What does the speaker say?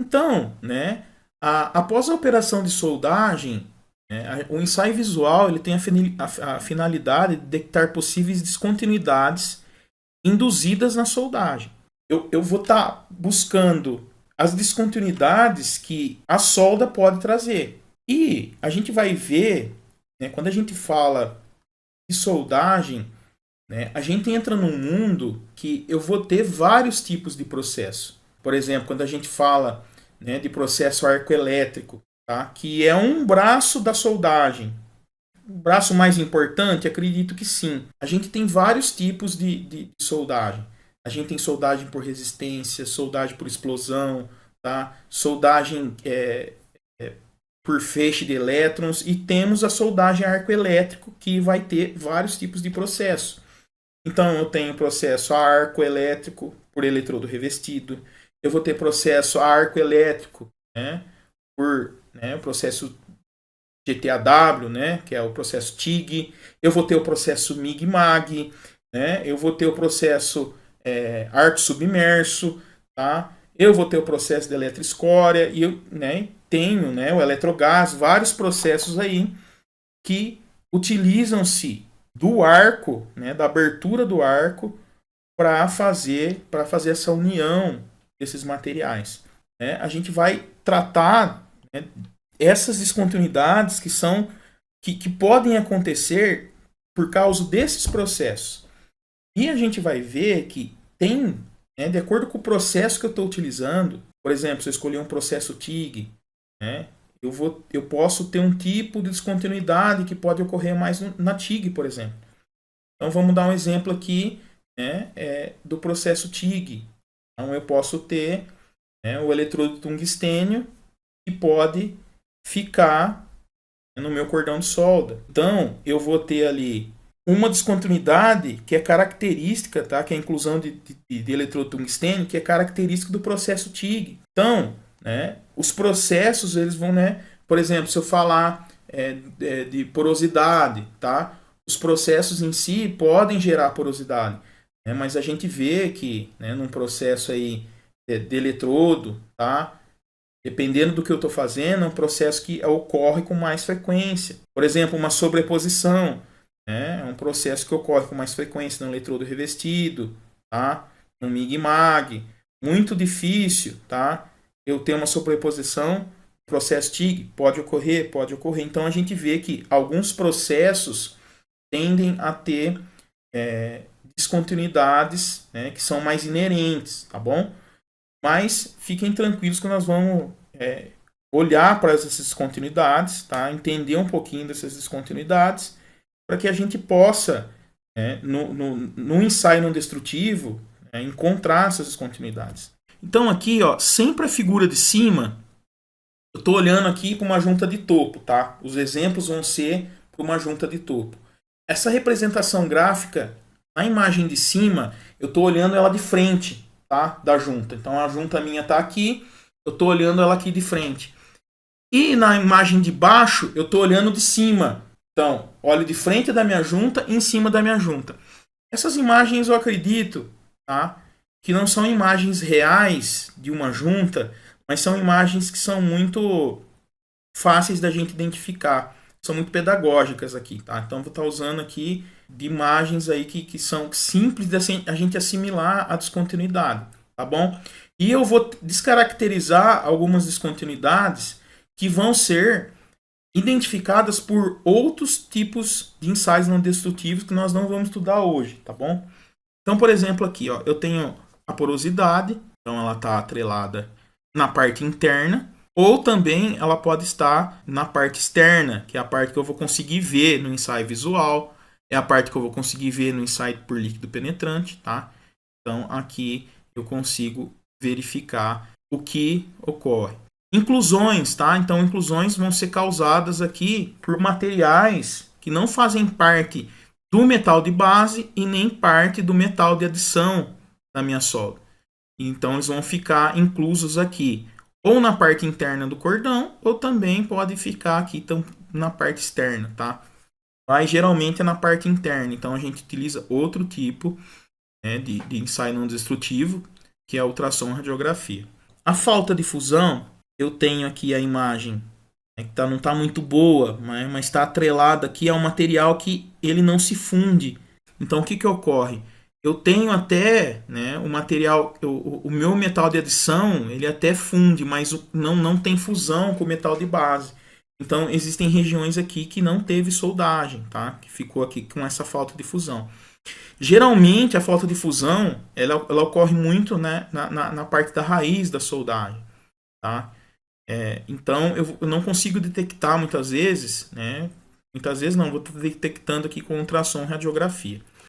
Então, né, após a operação de soldagem, né, o ensaio visual ele tem a finalidade de detectar possíveis descontinuidades induzidas na soldagem. Eu vou estar buscando as descontinuidades que a solda pode trazer. E a gente vai ver, né, quando a gente fala de soldagem, né, a gente entra num mundo que eu vou ter vários tipos de processo. Por exemplo, quando a gente fala, né, de processo arcoelétrico, tá, que é um braço da soldagem. O braço mais importante, acredito que sim. A gente tem vários tipos de soldagem. A gente tem soldagem por resistência, soldagem por explosão, tá? Soldagem por feixe de elétrons e temos a soldagem arcoelétrico que vai ter vários tipos de processo. Então eu tenho processo a arco elétrico por eletrodo revestido, eu vou ter processo a arco elétrico, né, por, né, o processo GTAW, né, que é o processo TIG, eu vou ter o processo MIG-MAG, né, eu vou ter o processo arco submerso, tá? Eu vou ter o processo de eletroescória e eu, né, tenho, né, o eletrogás, vários processos aí que utilizam-se do arco, né, da abertura do arco para fazer essa união desses materiais. Né? A gente vai tratar, né, essas descontinuidades que podem acontecer por causa desses processos. E a gente vai ver que tem, né, de acordo com o processo que eu estou utilizando, por exemplo, se eu escolher um processo TIG, né, eu posso ter um tipo de descontinuidade que pode ocorrer mais na TIG, por exemplo. Então vamos dar um exemplo aqui, né, do processo TIG. Então eu posso ter, né, o eletrodo tungstênio que pode ficar no meu cordão de solda. Então eu vou ter ali uma descontinuidade que é característica, tá? Que é a inclusão de eletrodo tungstênio, que é característica do processo TIG. Então, né, os processos eles vão, né, por exemplo, se eu falar de porosidade, tá? Os processos em si podem gerar porosidade, né, mas a gente vê que, né, num processo aí de eletrodo, tá? Dependendo do que eu estou fazendo, é um processo que ocorre com mais frequência. Por exemplo, uma sobreposição, né? É um processo que ocorre com mais frequência no eletrodo revestido, tá? No MIG-MAG. Muito difícil, tá? Eu ter uma sobreposição, processo TIG, pode ocorrer, pode ocorrer. Então a gente vê que alguns processos tendem a ter descontinuidades, né, que são mais inerentes, tá bom? Mas fiquem tranquilos que nós vamos olhar para essas descontinuidades, tá? Entender um pouquinho dessas descontinuidades, para que a gente possa, no ensaio não destrutivo, encontrar essas descontinuidades. Então aqui, ó, sempre a figura de cima, eu estou olhando aqui para uma junta de topo, tá? Os exemplos vão ser para uma junta de topo. Essa representação gráfica, na imagem de cima, eu estou olhando ela de frente, tá? Da junta. Então a junta minha está aqui, eu estou olhando ela aqui de frente. E na imagem de baixo, eu estou olhando de cima. Então, olho de frente da minha junta e em cima da minha junta. Essas imagens eu acredito, tá? Que não são imagens reais de uma junta, mas são imagens que são muito fáceis da gente identificar. São muito pedagógicas aqui, tá? Então vou estar usando aqui de imagens aí que são simples de a gente assimilar a descontinuidade, tá bom? E eu vou descaracterizar algumas descontinuidades que vão ser identificadas por outros tipos de ensaios não destrutivos que nós não vamos estudar hoje, tá bom? Então, por exemplo, aqui, ó, eu tenho a porosidade, então ela está atrelada na parte interna, ou também ela pode estar na parte externa, que é a parte que eu vou conseguir ver no ensaio visual, é a parte que eu vou conseguir ver no ensaio por líquido penetrante, tá? Então, aqui eu consigo verificar o que ocorre. Inclusões, tá? Então, inclusões vão ser causadas aqui por materiais que não fazem parte do metal de base e nem parte do metal de adição da minha solda. Então, eles vão ficar inclusos aqui, ou na parte interna do cordão, ou também pode ficar aqui na parte externa, tá? Mas geralmente é na parte interna, então a gente utiliza outro tipo, né, de ensaio não destrutivo, que é a ultrassom radiografia. A falta de fusão, eu tenho aqui a imagem, né, que não está muito boa, mas está atrelada aqui a um material que ele não se funde. Então o que, que ocorre? Eu tenho até, né, o material, o meu metal de adição, ele até funde, mas não tem fusão com o metal de base. Então existem regiões aqui que não teve soldagem, tá? Que ficou aqui com essa falta de fusão. Geralmente a falta de fusão ela ocorre muito, né, na parte da raiz da soldagem, tá? Então eu não consigo detectar muitas vezes, né? Muitas vezes não, vou detectando aqui com ultrassom radiografia.